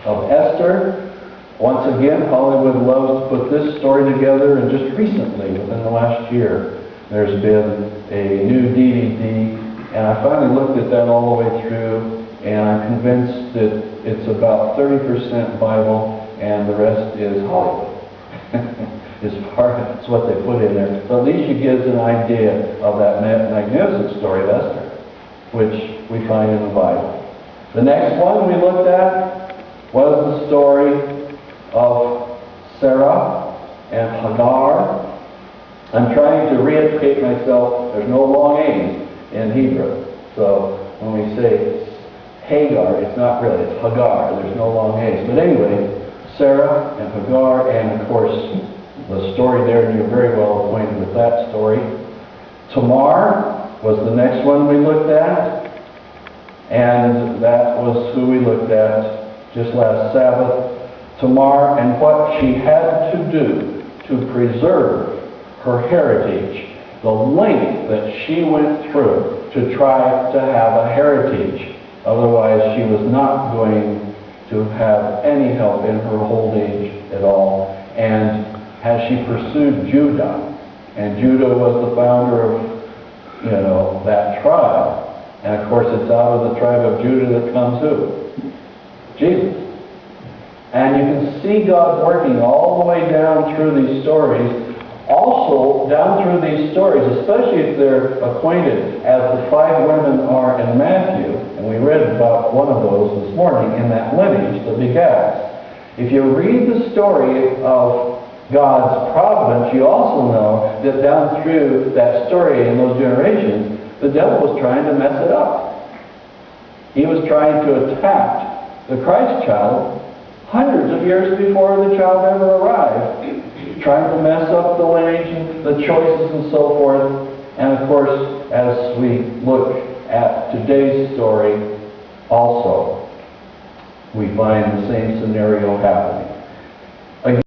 of Esther. Once again, Hollywood loves to put this story together, and just recently, within the last year, there's been a new DVD, and I finally looked at that all the way through, and I'm convinced that it's about 30% Bible, and the rest is Hollywood. As far as what they put in there. So at least it gives an idea of that magnificent story of Esther, which we find in the Bible. The next one we looked at was the story of Sarah and Hagar. I'm trying to re-educate myself. There's no long A's in Hebrew. So when we say Hagar, it's not really, it's Hagar. There's no long A's. But anyway, Sarah and Hagar, and of course the story there, and you're very well acquainted with that story. Tamar was the next one we looked at, and that was who we looked at just last Sabbath. Tamar and what she had to do to preserve her heritage, the length that she went through to try to have a heritage. Otherwise, she was not going to have any help in her old age at all. And as she pursued Judah, and Judah was the founder of, that tribe. And of course, it's out of the tribe of Judah that comes who? Jesus. And you can see God working all the way down through these stories. Also, down through these stories, especially if they're acquainted, as the 5 women are in Matthew, and we read about one of those this morning in that lineage, the begats. If you read the story of God's providence, you also know that down through that story in those generations, the devil was trying to mess it up. He was trying to attack the Christ child hundreds of years before the child ever arrived, trying to mess up the lineage and the choices and so forth. And of course, as we look at today's story also, we find the same scenario happening.